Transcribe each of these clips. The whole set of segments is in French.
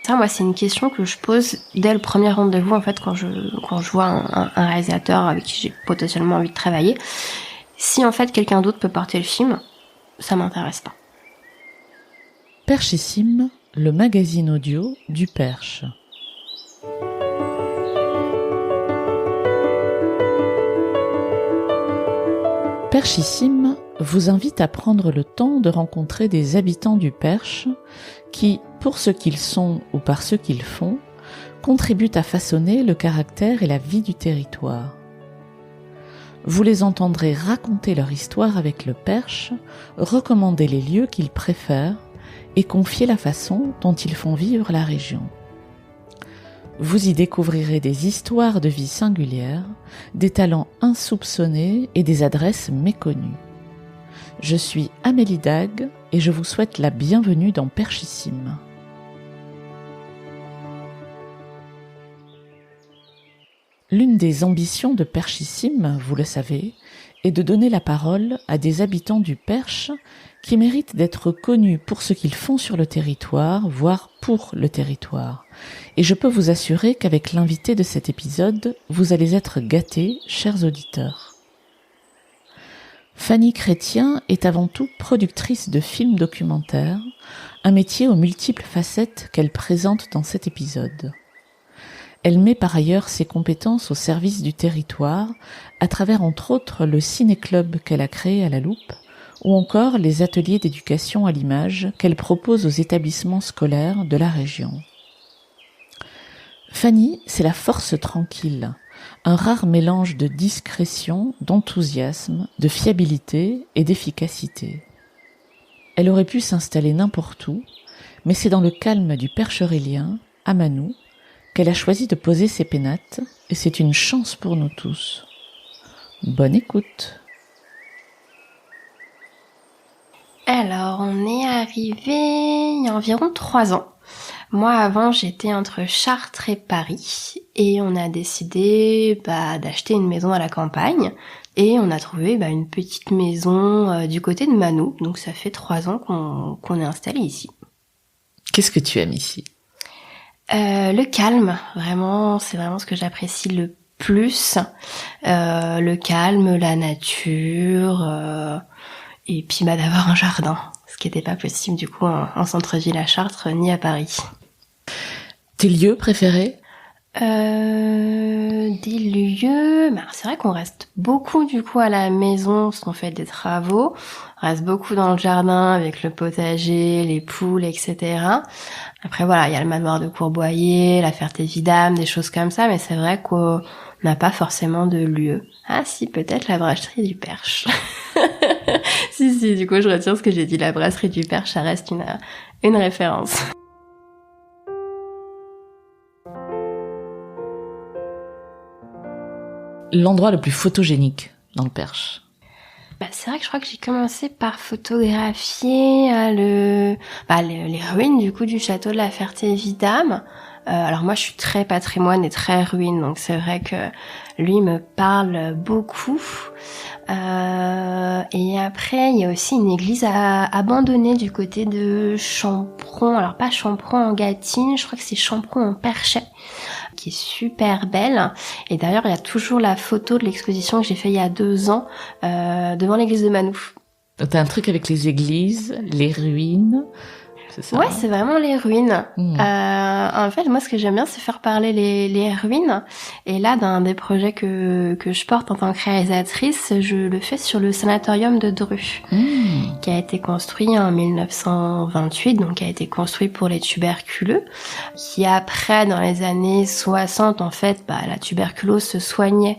Ça, moi, c'est une question que je pose dès le premier rendez-vous, en fait, quand je vois un réalisateur avec qui j'ai potentiellement envie de travailler. Si, en fait, quelqu'un d'autre peut porter le film, ça m'intéresse pas. Perchissime, le magazine audio du Perche. Perchissime vous invite à prendre le temps de rencontrer des habitants du Perche qui, pour ce qu'ils sont ou par ce qu'ils font, contribuent à façonner le caractère et la vie du territoire. Vous les entendrez raconter leur histoire avec le Perche, recommander les lieux qu'ils préfèrent et confier la façon dont ils font vivre la région. Vous y découvrirez des histoires de vie singulières, des talents insoupçonnés et des adresses méconnues. Je suis Amélie Dague et je vous souhaite la bienvenue dans Perchissime. L'une des ambitions de Perchissime, vous le savez, est de donner la parole à des habitants du Perche qui méritent d'être connus pour ce qu'ils font sur le territoire, voire pour le territoire. Et je peux vous assurer qu'avec l'invité de cet épisode, vous allez être gâtés, chers auditeurs. Fanny Chrétien est avant tout productrice de films documentaires, un métier aux multiples facettes qu'elle présente dans cet épisode. Elle met par ailleurs ses compétences au service du territoire, à travers entre autres le ciné-club qu'elle a créé à La Loupe, ou encore les ateliers d'éducation à l'image qu'elle propose aux établissements scolaires de la région. Fanny, c'est la force tranquille, un rare mélange de discrétion, d'enthousiasme, de fiabilité et d'efficacité. Elle aurait pu s'installer n'importe où, mais c'est dans le calme du Perche aurélien, à Manou, qu'elle a choisi de poser ses pénates, et c'est une chance pour nous tous. Bonne écoute. Alors, on est arrivé il y a environ 3 ans. Moi, avant, j'étais entre Chartres et Paris, et on a décidé d'acheter une maison à la campagne, et on a trouvé une petite maison du côté de Manou, donc ça fait 3 ans qu'on est installé ici. Qu'est-ce que tu aimes ici ? Le calme, vraiment, c'est vraiment ce que j'apprécie le plus. Le calme, la nature, et puis d'avoir un jardin, ce qui n'était pas possible du coup en centre-ville à Chartres ni à Paris. Tes lieux préférés ? Des lieux, c'est vrai qu'on reste beaucoup du coup à la maison parce qu'on fait des travaux. On reste beaucoup dans le jardin avec le potager, les poules, etc. Après voilà, il y a le manoir de Courboyer, la Ferté-Vidame, des choses comme ça, mais c'est vrai qu'on n'a pas forcément de lieu. Ah si, peut-être la brasserie du Perche. Si, du coup je retire ce que j'ai dit, la brasserie du Perche, ça reste une référence. L'endroit le plus photogénique dans le Perche ? C'est vrai que je crois que j'ai commencé par photographier les ruines du coup du château de la Ferté-Vidame. Alors moi je suis très patrimoine et très ruine, donc c'est vrai que lui me parle beaucoup. Et après il y a aussi une église abandonnée du côté de Champron, alors pas Champron en Gâtine, je crois que c'est Champron en Perchet, qui est super belle. Et d'ailleurs il y a toujours la photo de l'exposition que j'ai fait il y a 2 ans devant l'église de Manou. Donc t'as un truc avec les églises, les ruines, c'est ça ? Ouais, c'est vraiment les ruines. En fait, moi, ce que j'aime bien, c'est faire parler les ruines. Et là, d'un des projets que je porte en tant que réalisatrice, je le fais sur le sanatorium de Dreux, qui a été construit en 1928, donc qui a été construit pour les tuberculeux, qui après, dans les années 60, en fait, la tuberculose se soignait.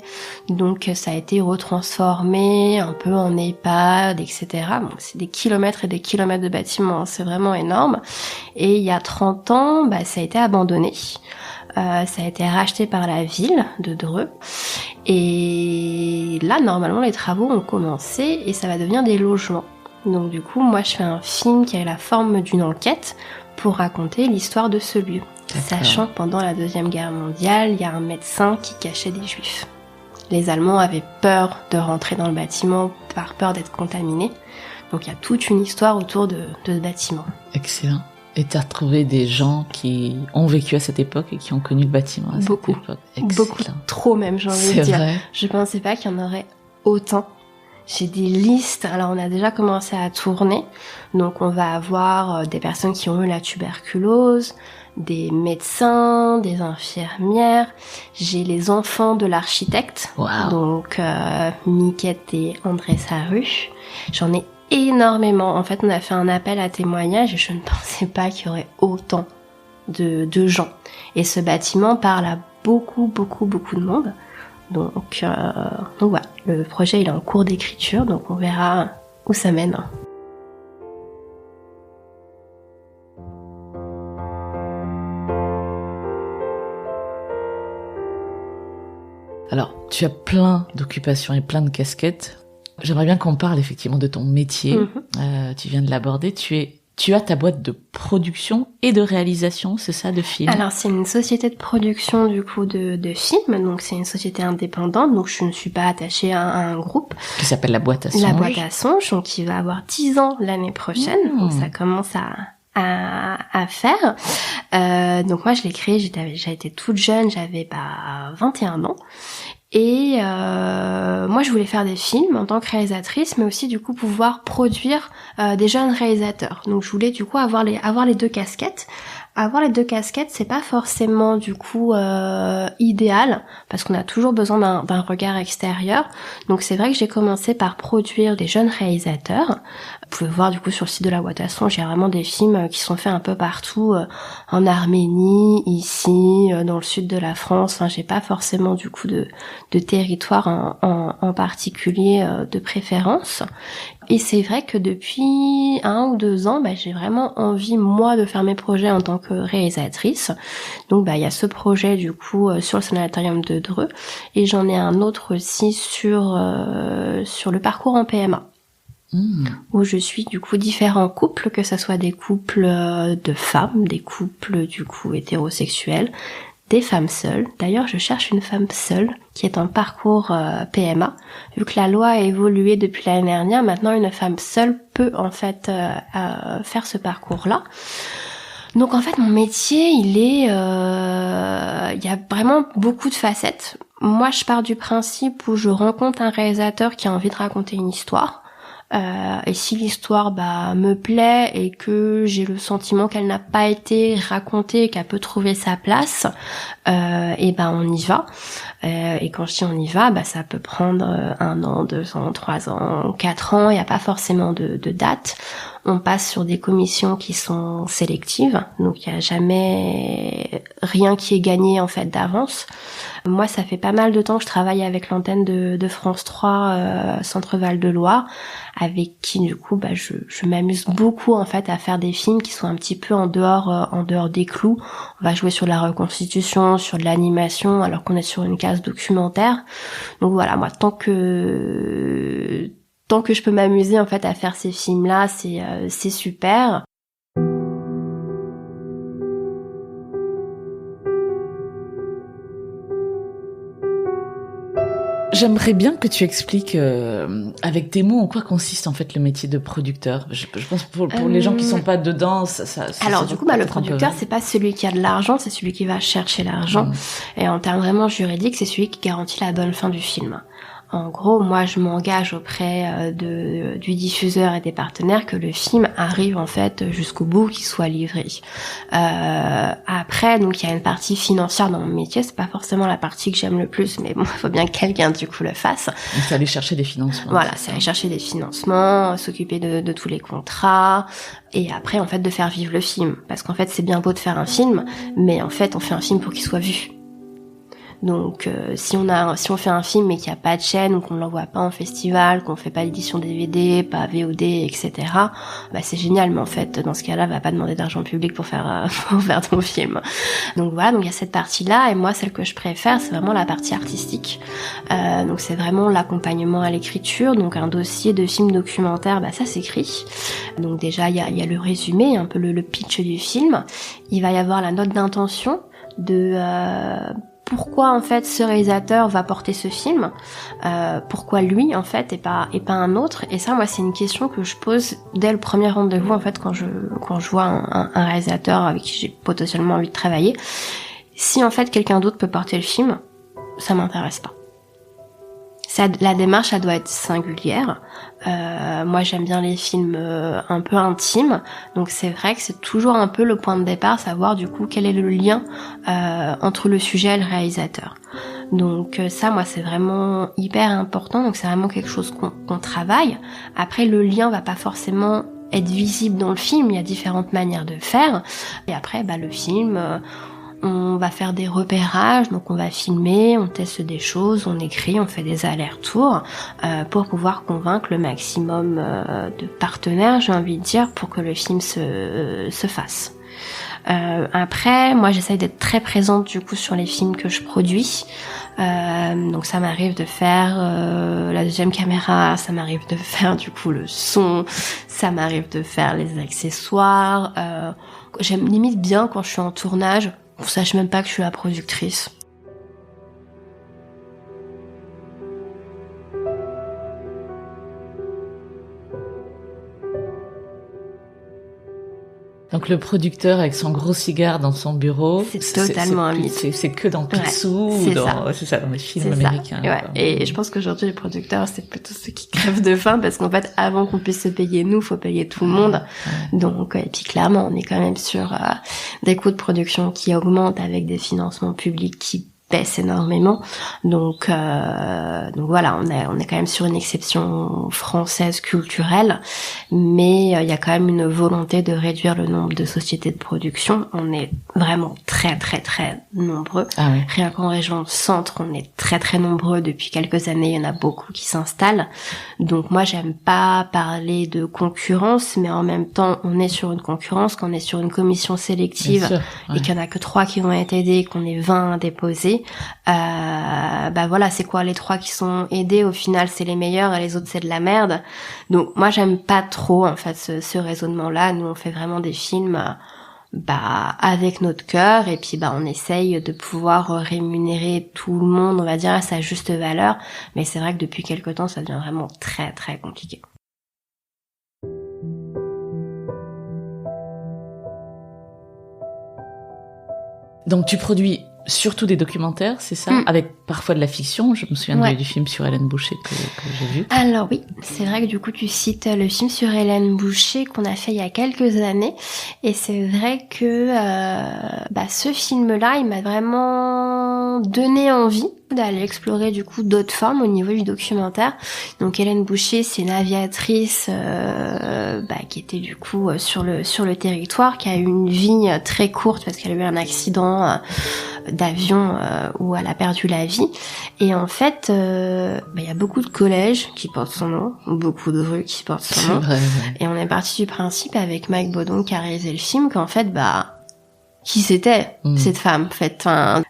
Donc, ça a été retransformé un peu en EHPAD, etc. Bon, c'est des kilomètres et des kilomètres de bâtiments, c'est vraiment énorme. Et il y a 30 ans, ça a été abandonné. Ça a été racheté par la ville de Dreux. Et là, normalement, les travaux ont commencé et ça va devenir des logements. Donc du coup, moi, je fais un film qui a la forme d'une enquête pour raconter l'histoire de ce lieu. D'accord. Sachant que pendant la Deuxième Guerre mondiale, il y a un médecin qui cachait des juifs. Les Allemands avaient peur de rentrer dans le bâtiment par peur d'être contaminés. Donc il y a toute une histoire autour de ce bâtiment. Excellent. Et t'as retrouvé des gens qui ont vécu à cette époque et qui ont connu le bâtiment à cette époque. Beaucoup, trop même, j'ai envie de dire. Vrai. Je pensais pas qu'il y en aurait autant. J'ai des listes. Alors, on a déjà commencé à tourner. Donc, on va avoir des personnes qui ont eu la tuberculose, des médecins, des infirmières. J'ai les enfants de l'architecte. Wow. Donc, Miquette et André Saru. J'en ai énormément. En fait, on a fait un appel à témoignages et je ne pensais pas qu'il y aurait autant de gens. Et ce bâtiment parle à beaucoup de monde. Donc voilà, le projet il est en cours d'écriture, donc on verra où ça mène. Alors, tu as plein d'occupations et plein de casquettes. J'aimerais bien qu'on parle effectivement de ton métier. Tu viens de l'aborder. Tu as ta boîte de production et de réalisation, c'est ça, de films? Alors, c'est une société de production, du coup, de films. Donc, c'est une société indépendante. Donc, je ne suis pas attachée à un groupe. Qui s'appelle La Boîte à Songe. La Boîte à Songe, donc, qui va avoir 10 ans l'année prochaine. Donc, ça commence à faire. Donc, moi, je l'ai créée, j'ai été toute jeune, j'avais 21 ans. Et moi, je voulais faire des films en tant que réalisatrice, mais aussi du coup pouvoir produire des jeunes réalisateurs. Donc, je voulais du coup avoir les deux casquettes. Avoir les deux casquettes, c'est pas forcément du coup idéal, parce qu'on a toujours besoin d'un regard extérieur. Donc, c'est vrai que j'ai commencé par produire des jeunes réalisateurs. Vous pouvez voir du coup sur le site de La Boîte à Songe, il y a vraiment des films qui sont faits un peu partout, en Arménie, ici, dans le sud de la France. Enfin, j'ai pas forcément du coup de territoire en particulier de préférence. Et c'est vrai que depuis 1 ou 2 ans, j'ai vraiment envie moi de faire mes projets en tant que réalisatrice. Donc il y a ce projet du coup sur le sanatorium de Dreux, et j'en ai un autre aussi sur le parcours en PMA. Où je suis du coup différents couples, que ce soit des couples de femmes, des couples du coup hétérosexuels, des femmes seules. D'ailleurs, je cherche une femme seule qui est en parcours PMA. Vu que la loi a évolué depuis l'année dernière, maintenant une femme seule peut en fait faire ce parcours-là. Donc en fait, mon métier, il y a vraiment beaucoup de facettes. Moi, je pars du principe où je rencontre un réalisateur qui a envie de raconter une histoire. Et si l'histoire me plaît et que j'ai le sentiment qu'elle n'a pas été racontée et qu'elle peut trouver sa place, et on y va. Et quand je dis on y va, ça peut prendre 1 an, 2 ans, 3 ans, 4 ans. Il n'y a pas forcément de date. On passe sur des commissions qui sont sélectives, donc il n'y a jamais rien qui est gagné en fait d'avance. Moi, ça fait pas mal de temps que je travaille avec l'antenne de France 3 Centre Val de Loire, avec qui du coup je m'amuse beaucoup en fait à faire des films qui sont un petit peu en dehors des clous. On va jouer sur de la reconstitution, sur de l'animation, alors qu'on est sur une case documentaire. Donc voilà, moi tant que je peux m'amuser en fait à faire ces films-là, c'est super. J'aimerais bien que tu expliques avec tes mots en quoi consiste en fait le métier de producteur. Je pense pour les gens qui sont pas dedans, ça alors du coup le producteur c'est pas celui qui a de l'argent, c'est celui qui va chercher l'argent. Et en termes vraiment juridiques, c'est celui qui garantit la bonne fin du film. En gros, moi, je m'engage auprès du diffuseur et des partenaires que le film arrive en fait jusqu'au bout, qu'il soit livré. Après, donc il y a une partie financière dans mon métier. C'est pas forcément la partie que j'aime le plus, mais bon, il faut bien que quelqu'un du coup le fasse. Donc c'est aller chercher des financements. Voilà, c'est aller chercher des financements, s'occuper de tous les contrats. Et après, en fait, de faire vivre le film. Parce qu'en fait, c'est bien beau de faire un film, mais en fait, on fait un film pour qu'il soit vu. Donc si on fait un film mais qu'il n'y a pas de chaîne ou qu'on ne l'envoie pas en festival, qu'on fait pas d'édition DVD, pas VOD, etc., c'est génial, mais en fait dans ce cas-là, va pas demander d'argent public pour faire ton film. Donc voilà, donc il y a cette partie-là, et moi celle que je préfère, c'est vraiment la partie artistique. Donc c'est vraiment l'accompagnement à l'écriture, donc un dossier de film documentaire, ça s'écrit. Donc déjà il y a le résumé, un peu le pitch du film. Il va y avoir la note d'intention pourquoi en fait ce réalisateur va porter ce film, pourquoi lui en fait et pas un autre. Et ça, moi, c'est une question que je pose dès le premier rendez-vous en fait quand je vois un réalisateur avec qui j'ai potentiellement envie de travailler. Si en fait quelqu'un d'autre peut porter le film, ça m'intéresse pas. La démarche, elle doit être singulière. Moi, j'aime bien les films un peu intimes, donc c'est vrai que c'est toujours un peu le point de départ, savoir du coup quel est le lien entre le sujet et le réalisateur. Donc ça, moi, c'est vraiment hyper important. Donc c'est vraiment quelque chose qu'on travaille. Après, le lien va pas forcément être visible dans le film. Il y a différentes manières de faire. Et après, le film. On va faire des repérages, donc on va filmer, on teste des choses, on écrit, on fait des allers-retours pour pouvoir convaincre le maximum de partenaires, j'ai envie de dire, pour que le film se fasse. Après, moi j'essaye d'être très présente du coup sur les films que je produis. Donc ça m'arrive de faire la deuxième caméra, ça m'arrive de faire du coup le son, ça m'arrive de faire les accessoires. J'aime limite bien quand je suis en tournage, on sache même pas que je suis la productrice. Donc le producteur avec son gros cigare dans son bureau, c'est totalement un mythe. C'est que dans Picsou, c'est ça, dans les films américains. Ouais. Et je pense qu'aujourd'hui les producteurs, c'est plutôt ceux qui crèvent de faim parce qu'en fait, avant qu'on puisse se payer nous, faut payer tout le monde. Ouais. Donc, et puis clairement, on est quand même sur des coûts de production qui augmentent avec des financements publics qui baisse énormément. Donc voilà, on est quand même sur une exception française culturelle, mais il y a quand même une volonté de réduire le nombre de sociétés de production. On est vraiment très très très nombreux. Ah oui. Rien qu'en région centre, on est très très nombreux depuis quelques années. Il y en a beaucoup qui s'installent. Donc moi, j'aime pas parler de concurrence, mais en même temps, on est sur une concurrence, qu'on est sur une commission sélective et qu'il y en a que 3 qui vont être aidés, qu'on est 20 à déposer. Voilà, c'est quoi les 3 qui sont aidés, au final c'est les meilleurs et les autres c'est de la merde. Donc moi j'aime pas trop en fait ce raisonnement là. Nous on fait vraiment des films avec notre cœur et puis on essaye de pouvoir rémunérer tout le monde, on va dire, à sa juste valeur, mais c'est vrai que depuis quelque temps ça devient vraiment très très compliqué. Donc tu produis surtout des documentaires, c'est ça, avec parfois de la fiction. Je me souviens du film sur Hélène Boucher que j'ai vu. Alors oui, c'est vrai que du coup tu cites le film sur Hélène Boucher qu'on a fait il y a quelques années, et c'est vrai que ce film-là, il m'a vraiment donné envie d'aller explorer du coup d'autres formes au niveau du documentaire. Donc Hélène Boucher, c'est une aviatrice qui était du coup sur le territoire, qui a eu une vie très courte parce qu'elle a eu un accident d'avion où elle a perdu la vie. Et en fait, il y a beaucoup de collèges qui portent son nom, beaucoup de rues qui portent son nom. Vrai. Et on est parti du principe avec Mike Baudon qui a réalisé le film qu'en fait, qui c'était cette femme en fait.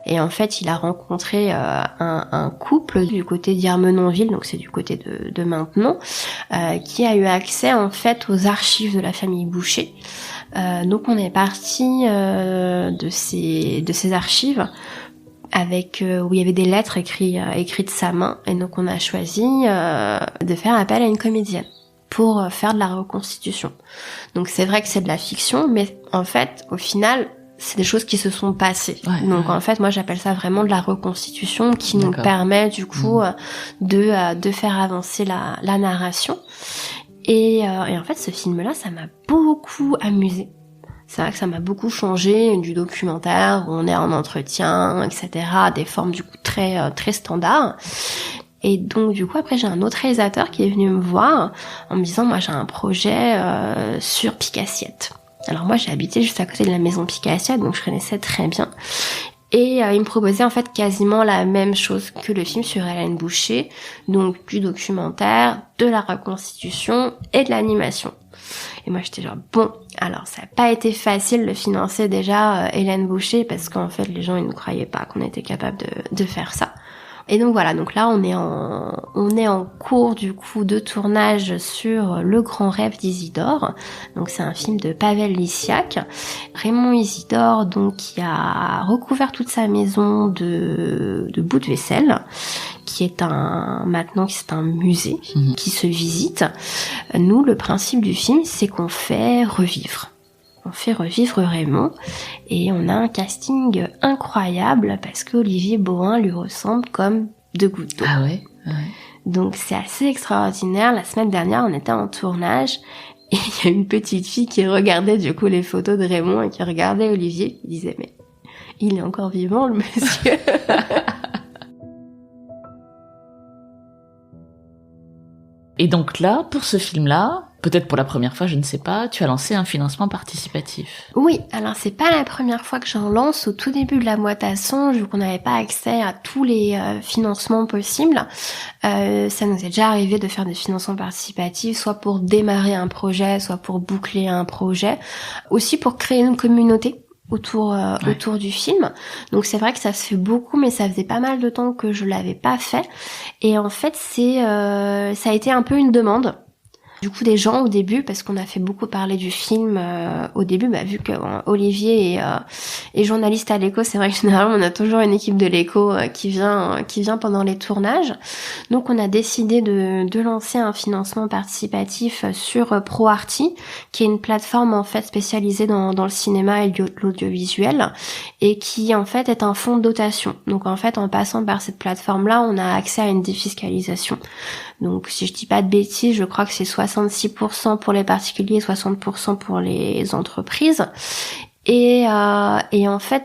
Et en fait, il a rencontré un couple du côté d'Irmenonville, donc c'est du côté de Maintenon, qui a eu accès en fait aux archives de la famille Boucher. Donc on est parti de ces archives avec où il y avait des lettres écrites de sa main, et donc on a choisi de faire appel à une comédienne pour faire de la reconstitution. Donc c'est vrai que c'est de la fiction, mais en fait au final c'est des choses qui se sont passées. Donc en fait moi j'appelle ça vraiment de la reconstitution qui nous permet du coup de faire avancer la narration. Et en fait, ce film-là, ça m'a beaucoup amusée. C'est vrai que ça m'a beaucoup changé du documentaire où on est en entretien, etc., des formes du coup très très standards. Et donc du coup après j'ai un autre réalisateur qui est venu me voir en me disant moi j'ai un projet sur Picassiette. Alors moi j'ai habité juste à côté de la maison Picassiette, donc je connaissais très bien. Et il me proposait en fait quasiment la même chose que le film sur Hélène Boucher, donc du documentaire, de la reconstitution et de l'animation. Et moi j'étais genre bon, alors ça n'a pas été facile de financer déjà Hélène Boucher parce qu'en fait les gens ils ne croyaient pas qu'on était capable de faire ça. Et donc voilà, donc là on est en cours du coup de tournage sur Le Grand Rêve d'Isidore. Donc c'est un film de Pavel Lysiak. Raymond Isidore donc qui a recouvert toute sa maison de bouts de vaisselle, qui est maintenant c'est un musée qui se visite. Nous, le principe du film, c'est qu'on fait revivre. On fait revivre Raymond et on a un casting incroyable parce qu'Olivier Bohin lui ressemble comme deux gouttes d'eau. Ah ouais. Donc c'est assez extraordinaire. La semaine dernière, on était en tournage et il y a une petite fille qui regardait du coup les photos de Raymond et qui regardait Olivier qui disait mais il est encore vivant le monsieur. Et donc là, pour ce film-là, peut-être pour la première fois, je ne sais pas, tu as lancé un financement participatif. Oui, alors c'est pas la première fois que j'en lance. Au tout début de la boîte à songes, vu qu'on n'avait pas accès à tous les financements possibles, ça nous est déjà arrivé de faire des financements participatifs, soit pour démarrer un projet, soit pour boucler un projet, aussi pour créer une communauté autour du film. Donc c'est vrai que ça se fait beaucoup, mais ça faisait pas mal de temps que je l'avais pas fait. Et en fait, ça a été un peu une demande. Du coup, des gens au début, parce qu'on a fait beaucoup parler du film au début, vu que Olivier est journaliste à l'Écho, c'est vrai que généralement on a toujours une équipe de l'Écho qui vient pendant les tournages. Donc on a décidé de lancer un financement participatif sur ProArty, qui est une plateforme en fait spécialisée dans le cinéma et l'audiovisuel, et qui en fait est un fonds de dotation. Donc en fait, en passant par cette plateforme-là, on a accès à une défiscalisation. Donc si je dis pas de bêtises, je crois que c'est 66% pour les particuliers, 60% pour les entreprises. Et en fait,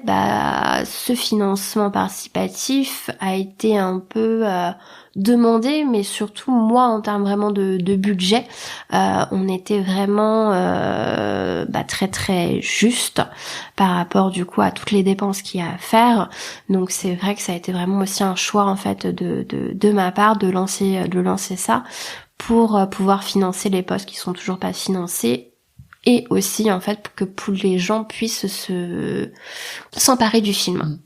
ce financement participatif a été un peu demandé, mais surtout moi en termes vraiment de budget, on était vraiment très très juste par rapport du coup à toutes les dépenses qu'il y a à faire. Donc c'est vrai que ça a été vraiment aussi un choix en fait de ma part de lancer ça pour pouvoir financer les postes qui sont toujours pas financés. Et aussi, en fait, pour que les gens puissent s'emparer du film.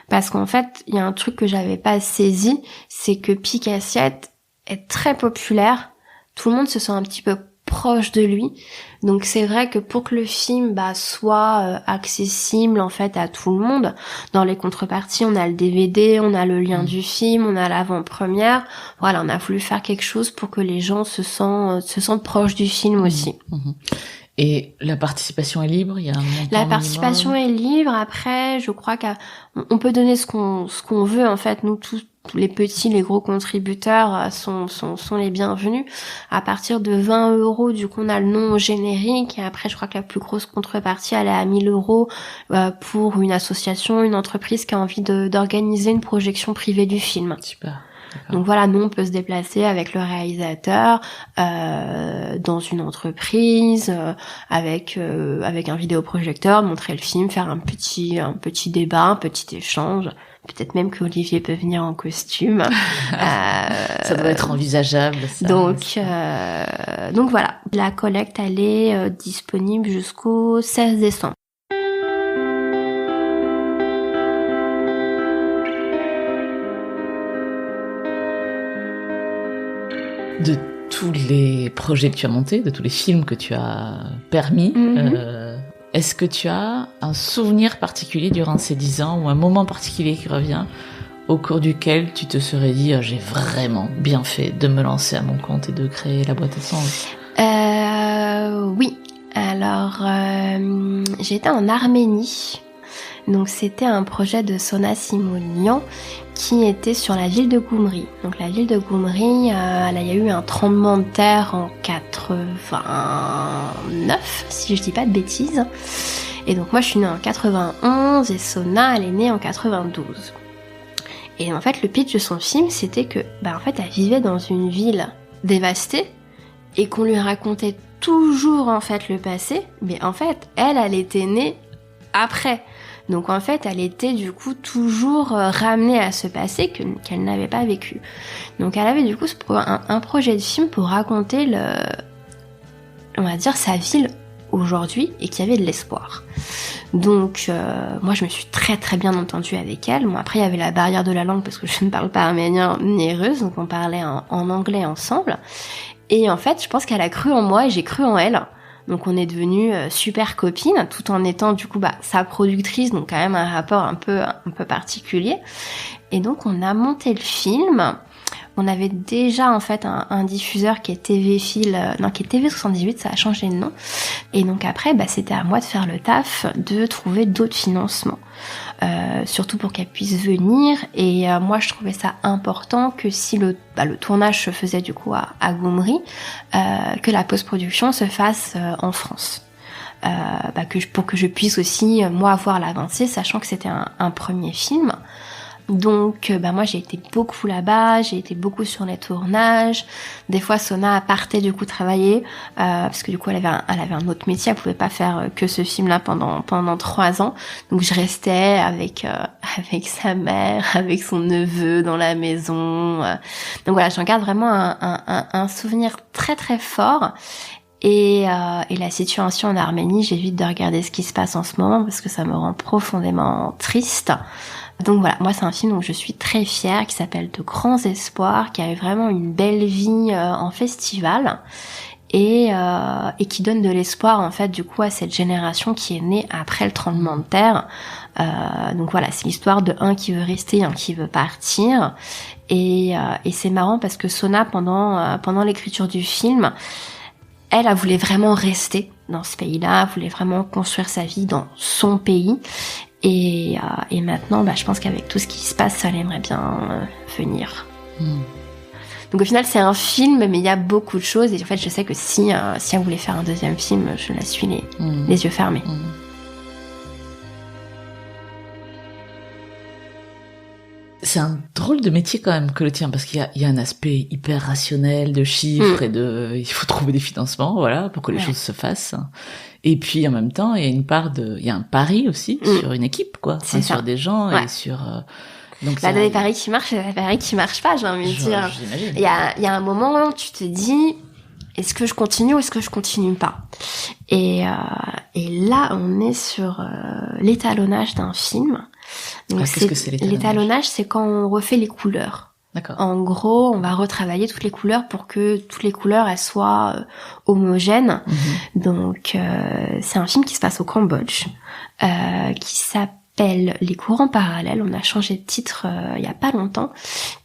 Parce qu'en fait, il y a un truc que j'avais pas saisi, c'est que Pic Assiette est très populaire. Tout le monde se sent un petit peu proche de lui. Donc c'est vrai que pour que le film soit accessible en fait à tout le monde, dans les contreparties, on a le DVD, on a le lien du film, on a l'avant-première. Voilà, on a voulu faire quelque chose pour que les gens se sentent proches du film aussi. Et la participation est libre, il y a un montant La participation minimum. est libre. Après, je crois qu'on peut donner ce qu'on veut. En fait, nous tous les petits, les gros contributeurs sont les bienvenus. À partir de 20 €, du coup, on a le nom générique. Et après, je crois que la plus grosse contrepartie, elle est à 1 000 € pour une association, une entreprise qui a envie d'organiser une projection privée du film. Super. D'accord. Donc voilà, nous on peut se déplacer avec le réalisateur dans une entreprise avec un vidéoprojecteur, montrer le film, faire un petit débat, un petit échange. Peut-être même que Olivier peut venir en costume. Ça doit être envisageable. Ça, donc voilà, la collecte elle est disponible jusqu'au 16 décembre. De tous les projets que tu as montés, de tous les films que tu as permis, est-ce que tu as un souvenir particulier durant ces 10 ans ou un moment particulier qui revient au cours duquel tu te serais dit j'ai vraiment bien fait de me lancer à mon compte et de créer la boîte à songes? Oui. Alors, j'étais en Arménie. Donc c'était un projet de Sona Simonian qui était sur la ville de Goumri. Donc la ville de Goumri, il y a eu un tremblement de terre en 89, si je dis pas de bêtises. Et donc moi je suis née en 91 et Sona elle est née en 92. Et en fait le pitch de son film c'était que en fait elle vivait dans une ville dévastée et qu'on lui racontait toujours en fait le passé, mais en fait elle était née après. Donc en fait, elle était du coup toujours ramenée à ce passé qu'elle n'avait pas vécu. Donc elle avait du coup un projet de film pour raconter on va dire sa ville aujourd'hui et qu'il y avait de l'espoir. Donc moi je me suis très très bien entendue avec elle. Bon après il y avait la barrière de la langue parce que je ne parle pas arménien ni russe, donc on parlait en anglais ensemble. Et en fait je pense qu'elle a cru en moi et j'ai cru en elle. Donc on est devenues super copines, tout en étant du coup sa productrice, donc quand même un rapport un peu particulier. Et donc on a monté le film. On avait déjà en fait un diffuseur qui est qui est TV78, ça a changé de nom. Et donc après, c'était à moi de faire le taf, de trouver d'autres financements, surtout pour qu'elle puisse venir. Et moi, je trouvais ça important que si le tournage se faisait du coup à Goumri, que la post-production se fasse en France. Pour que je puisse aussi moi avoir l'avancée, sachant que c'était un premier film. Donc moi j'ai été beaucoup là-bas, j'ai été beaucoup sur les tournages. Des fois Sona partait du coup travailler parce que du coup elle avait un autre métier, elle pouvait pas faire que ce film-là pendant 3 ans. Donc je restais avec sa mère, avec son neveu dans la maison. Donc voilà, j'en garde vraiment un souvenir très très fort. Et la situation en Arménie, j'évite de regarder ce qui se passe en ce moment parce que ça me rend profondément triste. Donc voilà, moi c'est un film dont je suis très fière, qui s'appelle De grands espoirs, qui a eu vraiment une belle vie en festival et qui donne de l'espoir en fait du coup à cette génération qui est née après le tremblement de terre. Donc voilà, c'est l'histoire de un qui veut rester, un qui veut partir. Et c'est marrant parce que Sona pendant l'écriture du film, elle voulait vraiment rester dans ce pays-là, voulait vraiment construire sa vie dans son pays. Et maintenant, je pense qu'avec tout ce qui se passe, elle aimerait bien venir. Donc au final, c'est un film, mais il y a beaucoup de choses. Et en fait, je sais que si elle voulait faire un deuxième film, je la suis les yeux fermés. C'est un drôle de métier quand même que le tien, parce qu'il y a un aspect hyper rationnel de chiffres et il faut trouver des financements, voilà, pour que les choses se fassent. Et puis en même temps, il y a un pari aussi sur une équipe, quoi, sur des gens et sur. Donc des paris qui marchent, et des paris qui marchent pas, j'ai envie de dire. Il y a un moment où tu te dis, est-ce que je continue ou est-ce que je continue pas? Et là, on est sur l'étalonnage d'un film. Donc qu'est-ce que c'est l'étalonnage? L'étalonnage, c'est quand on refait les couleurs. D'accord. En gros, on va retravailler toutes les couleurs pour que toutes les couleurs elles soient homogènes. Donc c'est un film qui se passe au Cambodge, qui s'appelle Les courants parallèles. On a changé de titre il y a pas longtemps,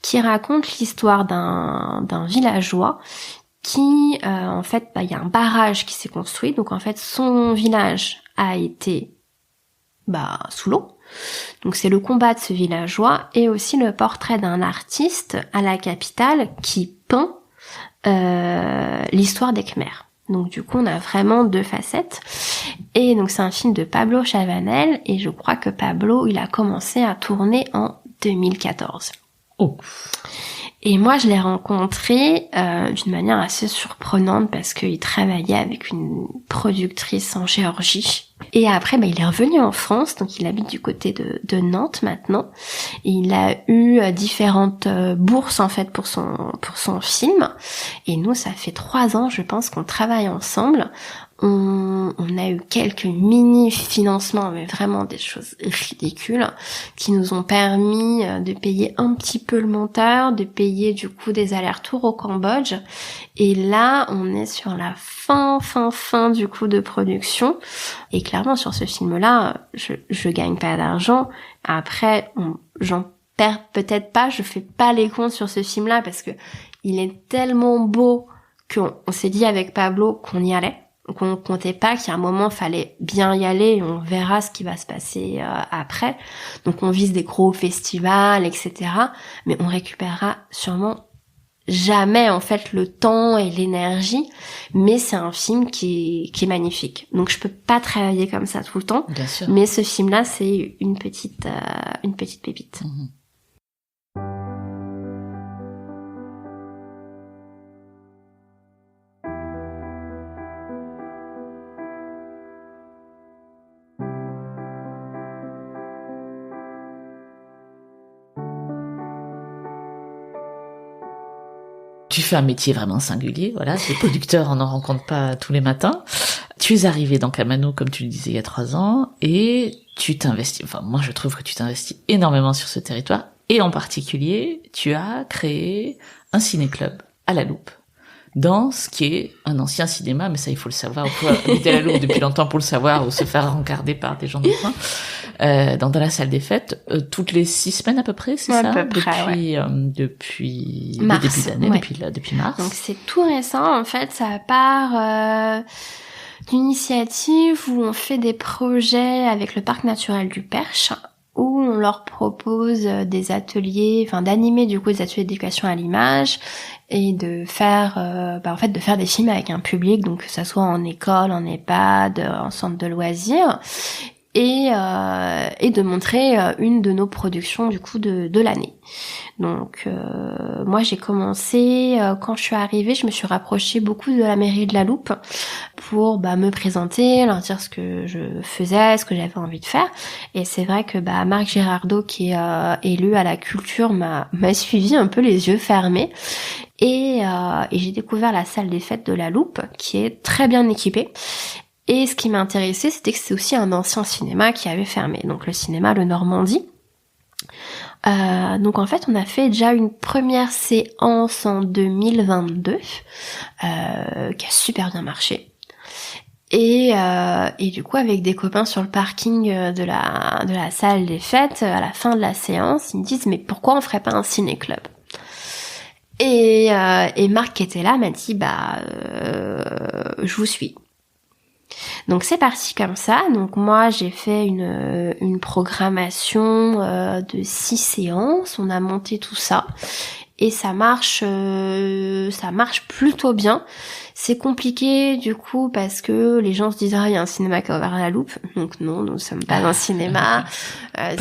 qui raconte l'histoire d'un villageois qui en fait il y a un barrage qui s'est construit. Donc en fait son village a été sous l'eau. Donc c'est le combat de ce villageois et aussi le portrait d'un artiste à la capitale qui peint l'histoire des Khmers. Donc du coup on a vraiment deux facettes. Et donc c'est un film de Pablo Chavanel et je crois que Pablo il a commencé à tourner en 2014. Oh. Et moi, je l'ai rencontré d'une manière assez surprenante parce qu'il travaillait avec une productrice en Géorgie. Et après, il est revenu en France, donc il habite du côté de Nantes maintenant. Et il a eu différentes bourses en fait pour son film. Et nous, ça fait 3 ans, je pense, qu'on travaille ensemble. On a eu quelques mini-financements, mais vraiment des choses ridicules, qui nous ont permis de payer un petit peu le monteur, de payer du coup des allers-retours au Cambodge. Et là, on est sur la fin du coup de production. Et clairement, sur ce film-là, je gagne pas d'argent. Après, j'en perds peut-être pas, je fais pas les comptes sur ce film-là parce que il est tellement beau qu'on s'est dit avec Pablo qu'on y allait. Qu'on comptait pas qu'à un moment fallait bien y aller et on verra ce qui va se passer après. Donc on vise des gros festivals, etc. Mais on récupérera sûrement jamais en fait le temps et l'énergie. Mais c'est un film qui est magnifique. Donc je peux pas travailler comme ça tout le temps. Bien sûr. Mais ce film-là, c'est une petite pépite. Tu fais un métier vraiment singulier, voilà. Les producteurs, on n'en rencontre pas tous les matins. tu es arrivé dans Kamano, comme tu le disais, il y a 3 ans, et tu t'investis, enfin, moi, je trouve que tu t'investis énormément sur ce territoire, et en particulier, tu as créé un ciné-club à La Loupe, dans ce qui est un ancien cinéma, mais ça, il faut le savoir, on peut habiter à La Loupe depuis longtemps pour le savoir, ou se faire rencarder par des gens du coin, dans la salle des fêtes, toutes les 6 semaines à peu près, c'est ça? À peu près, depuis mars, le début d'année, depuis mars. Donc c'est tout récent, en fait, ça part d'une initiative où on fait des projets avec le parc naturel du Perche, où on leur propose des ateliers, d'animer du coup des ateliers d'éducation à l'image et de faire, de faire des films avec un public, donc que ça soit en école, en EHPAD, en centre de loisirs, et de montrer une de nos productions du coup de l'année. Donc moi j'ai commencé quand je suis arrivée, je me suis rapprochée beaucoup de la mairie de La Loupe pour me présenter, leur dire ce que je faisais, ce que j'avais envie de faire. Et c'est vrai que Marc Girardot, qui est élu à la culture, m'a suivi un peu les yeux fermés. Et j'ai découvert la salle des fêtes de La Loupe, qui est très bien équipée. Et ce qui m'a intéressée, c'était que c'est aussi un ancien cinéma qui avait fermé, donc le cinéma Le Normandie. Donc en fait, on a fait déjà une première séance en 2022, qui a super bien marché. Et du coup, avec des copains sur le parking de la salle des fêtes, à la fin de la séance, ils me disent « Mais pourquoi on ferait pas un ciné-club ?» Et Marc qui était là m'a dit je vous suis. Donc c'est parti comme ça. Donc moi j'ai fait une programmation de 6 séances. On a monté tout ça et ça marche plutôt bien. C'est compliqué du coup parce que les gens se disent il y a un cinéma qui a ouvert à La Loupe. Donc non, nous ne sommes pas un cinéma.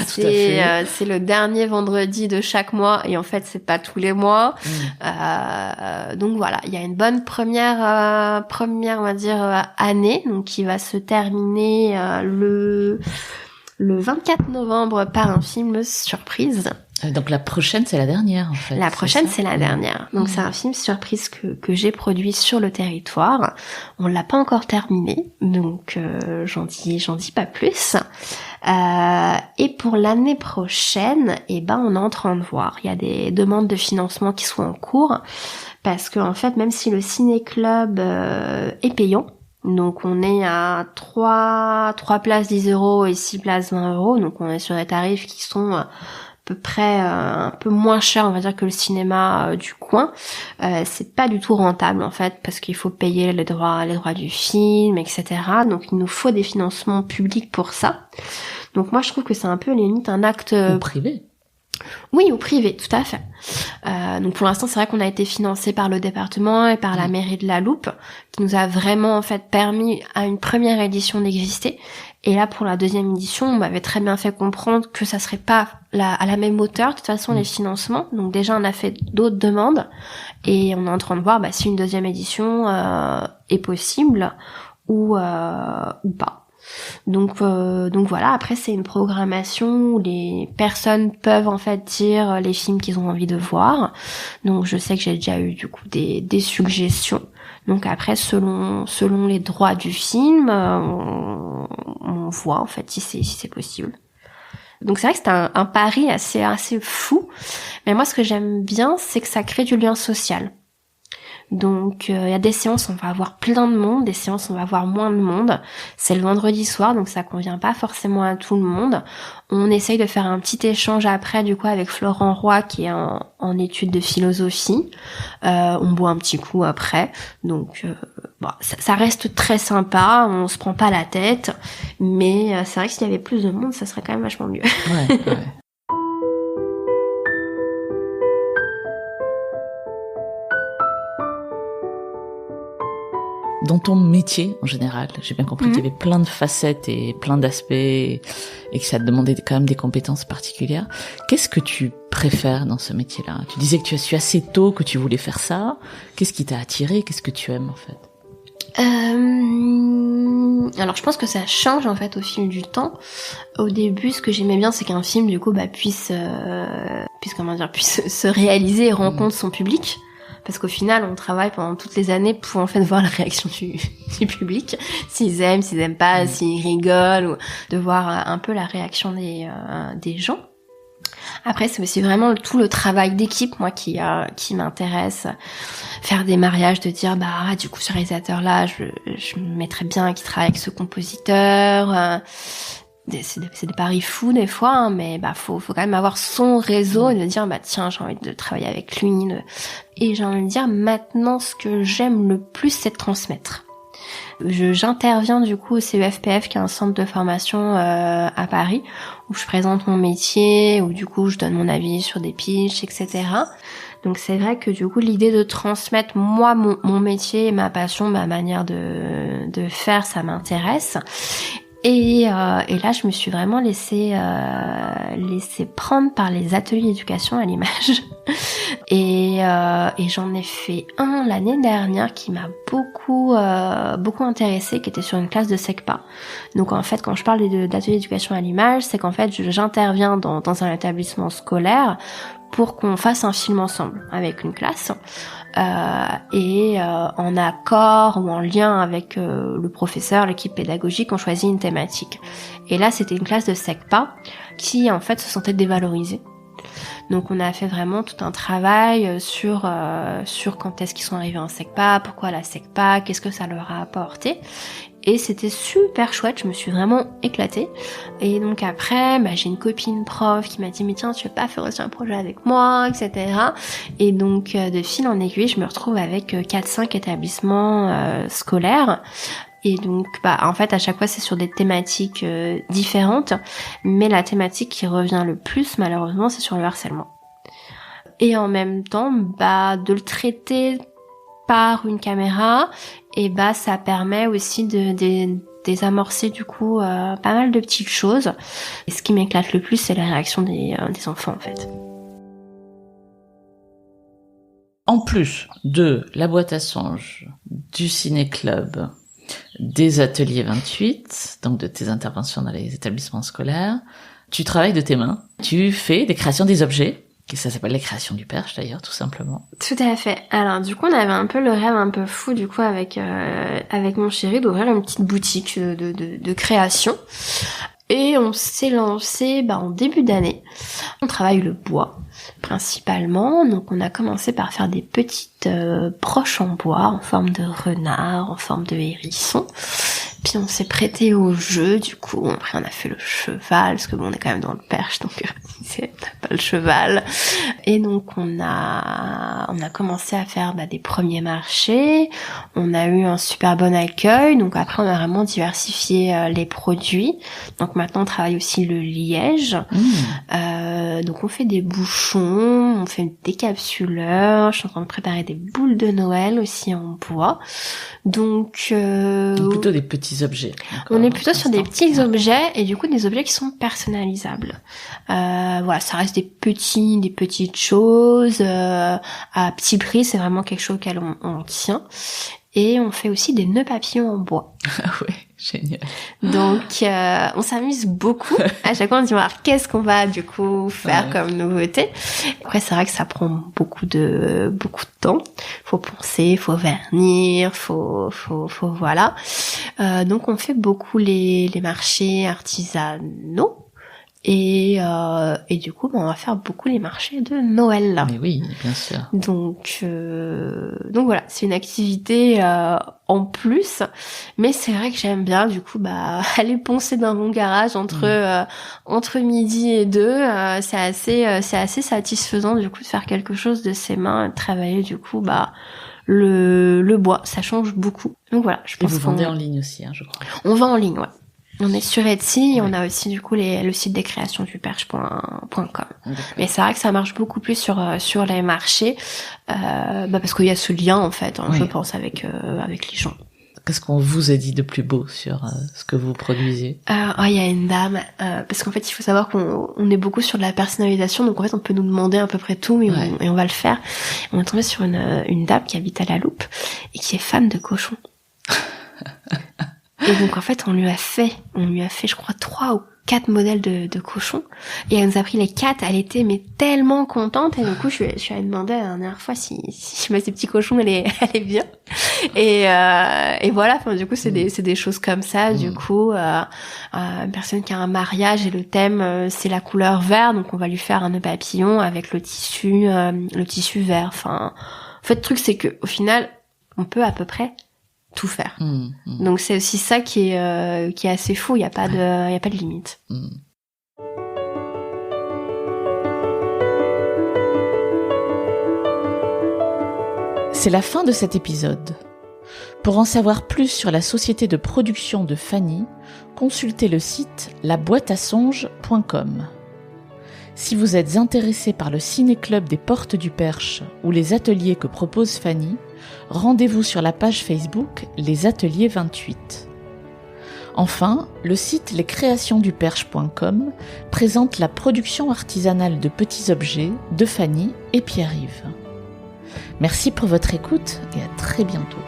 C'est le dernier vendredi de chaque mois et en fait c'est pas tous les mois. Donc voilà, il y a une bonne première on va dire année, donc qui va se terminer le 24 novembre par un film surprise. Donc la prochaine, c'est la dernière, en fait. La prochaine, c'est la dernière. Donc c'est un film surprise que j'ai produit sur le territoire. On l'a pas encore terminé, donc j'en dis pas plus. Et pour l'année prochaine, on est en train de voir. Il y a des demandes de financement qui sont en cours, parce que en fait, même si le ciné-club est payant, donc on est à 3 places 10 € et 6 places 20 €, donc on est sur des tarifs qui sont à peu près un peu moins cher, on va dire, que le cinéma du coin. C'est pas du tout rentable en fait, parce qu'il faut payer les droits du film, etc. Donc il nous faut des financements publics pour ça. Donc moi je trouve que c'est un peu limite un acte privé. Oui, au privé, tout à fait. Donc pour l'instant, c'est vrai qu'on a été financé par le département et par la mairie de La Loupe, qui nous a vraiment en fait permis à une première édition d'exister. Et là, pour la deuxième édition, on m'avait très bien fait comprendre que ça serait pas à la même hauteur, de toute façon, les financements. Donc déjà, on a fait d'autres demandes et on est en train de voir si une deuxième édition est possible ou pas. Donc voilà, après c'est une programmation où les personnes peuvent en fait dire les films qu'ils ont envie de voir. Donc je sais que j'ai déjà eu du coup des suggestions. Donc après selon les droits du film, on voit en fait si c'est possible. Donc c'est vrai que c'est un pari assez fou. Mais moi ce que j'aime bien, c'est que ça crée du lien social. Donc il y a des séances on va avoir plein de monde, des séances on va avoir moins de monde. C'est le vendredi soir, donc ça convient pas forcément à tout le monde. On essaye de faire un petit échange après du coup avec Florent Roy qui est en études de philosophie. On boit un petit coup après. Donc ça reste très sympa, on se prend pas la tête, mais c'est vrai que s'il y avait plus de monde, ça serait quand même vachement mieux. Ouais. Dans ton métier, en général, j'ai bien compris qu'il y avait plein de facettes et plein d'aspects et que ça te demandait quand même des compétences particulières. Qu'est-ce que tu préfères dans ce métier-là? Tu disais que tu as su assez tôt que tu voulais faire ça. Qu'est-ce qui t'a attiré? Qu'est-ce que tu aimes, en fait? Alors je pense que ça change en fait au fil du temps. Au début, ce que j'aimais bien, c'est qu'un film du coup puisse se réaliser et rencontre son public. parce qu'au final, on travaille pendant toutes les années pour en fait voir la réaction du public, s'ils aiment pas, s'ils rigolent, ou de voir un peu la réaction des gens. Après, c'est aussi vraiment tout le travail d'équipe, moi, qui m'intéresse. Faire des mariages, de dire, du coup, ce réalisateur-là, je me mettrais bien qu'il travaille avec ce compositeur. C'est des paris fous, des fois, hein, mais faut quand même avoir son réseau et de dire, tiens, j'ai envie de travailler avec lui. Et j'ai envie de dire, maintenant, ce que j'aime le plus, c'est de transmettre. J'interviens du coup au CEFPF, qui est un centre de formation à Paris, où je présente mon métier, où du coup je donne mon avis sur des pitchs, etc. Donc c'est vrai que du coup l'idée de transmettre moi mon métier, ma passion, ma manière de faire, ça m'intéresse. Et là, je me suis vraiment laissée prendre par les ateliers d'éducation à l'image. Et j'en ai fait un l'année dernière qui m'a beaucoup intéressée, qui était sur une classe de SECPA. Donc en fait, quand je parle d'ateliers d'éducation à l'image, c'est qu'en fait, j'interviens dans un établissement scolaire pour qu'on fasse un film ensemble avec une classe. En accord ou en lien avec le professeur, l'équipe pédagogique, on choisit une thématique. Et là, c'était une classe de SECPA qui, en fait, se sentait dévalorisée. Donc, on a fait vraiment tout un travail sur quand est-ce qu'ils sont arrivés en SECPA, pourquoi la SECPA, qu'est-ce que ça leur a apporté. Et c'était super chouette, je me suis vraiment éclatée. Et donc après, j'ai une copine prof qui m'a dit, mais tiens, tu veux pas faire aussi un projet avec moi, etc. Et donc, de fil en aiguille, je me retrouve avec 4-5 établissements scolaires. Et donc, en fait, à chaque fois, c'est sur des thématiques différentes. Mais la thématique qui revient le plus, malheureusement, c'est sur le harcèlement. Et en même temps, de le traiter par une caméra, et ça permet aussi de désamorcer du coup pas mal de petites choses. Et ce qui m'éclate le plus, c'est la réaction des enfants en fait. En plus de la boîte à songes, du ciné-club, des ateliers 28, donc de tes interventions dans les établissements scolaires, tu travailles de tes mains, tu fais des créations des objets. Ça s'appelle les créations du Perche d'ailleurs, tout simplement. Tout à fait. Alors du coup, on avait un peu le rêve un peu fou du coup avec mon chéri d'ouvrir une petite boutique de création. Et on s'est lancé en début d'année. On travaille le bois principalement, donc on a commencé par faire des petites broches en bois en forme de renard, en forme de hérisson. Puis on s'est prêté au jeu, du coup après on a fait le cheval, parce que on est quand même dans le Perche, donc c'est pas le cheval. Et donc on a commencé à faire des premiers marchés, on a eu un super bon accueil, donc après on a vraiment diversifié les produits. Donc maintenant on travaille aussi le liège, donc on fait des bouchons, on fait des décapsuleurs, je suis en train de préparer des boules de Noël aussi en bois. Donc plutôt des petits objets. On est plutôt sur des petits objets et du coup des objets qui sont personnalisables. Voilà, ça reste des petites choses à petit prix, c'est vraiment quelque chose auquel on tient. Et on fait aussi des nœuds papillons en bois. Ah ouais, génial. Donc on s'amuse beaucoup. À chaque fois on se dit alors qu'est-ce qu'on va du coup faire comme nouveauté. Après c'est vrai que ça prend beaucoup de temps. Faut poncer, faut vernir, faut voilà. Donc on fait beaucoup les marchés artisanaux. Et du coup, on va faire beaucoup les marchés de Noël là. Mais oui, bien sûr. Donc voilà, c'est une activité en plus, mais c'est vrai que j'aime bien du coup aller poncer dans mon garage entre midi et 2, c'est assez satisfaisant du coup de faire quelque chose de ses mains, de travailler du coup le bois, ça change beaucoup. Donc voilà, je pense. Et vous vendez en ligne aussi, je crois. On vend en ligne, ouais. On est sur Etsy, et on a aussi du coup le site des créations du perche.com. Mais c'est vrai que ça marche beaucoup plus sur les marchés, parce qu'il y a ce lien en fait, je pense avec les gens. Qu'est-ce qu'on vous a dit de plus beau sur ce que vous produisez? Il y a une dame, parce qu'en fait il faut savoir qu'on est beaucoup sur de la personnalisation, donc en fait on peut nous demander à peu près tout et on va le faire. On est tombé sur une dame qui habite à La Loupe et qui est fan de cochons. Et donc en fait on lui a fait je crois 3 ou 4 modèles de cochons et elle nous a pris les 4. Elle était mais tellement contente et du coup je lui ai demandé la dernière fois si ces petits cochons elle est bien et voilà. Enfin du coup c'est des choses comme ça. Du coup une personne qui a un mariage et le thème c'est la couleur vert, donc on va lui faire un nœud papillon avec le tissu vert. Enfin en fait le truc c'est que au final on peut à peu près tout faire. Donc c'est aussi ça qui est assez fou, il y a pas de limite. C'est la fin de cet épisode. Pour en savoir plus sur la société de production de Fanny, consultez le site laboîteasonges.com. Si vous êtes intéressé par le ciné-club des Portes du Perche ou les ateliers que propose Fanny, rendez-vous sur la page Facebook Les Ateliers 28. Enfin, le site lescreationsduperche.com présente la production artisanale de petits objets de Fanny et Pierre-Yves. Merci pour votre écoute et à très bientôt.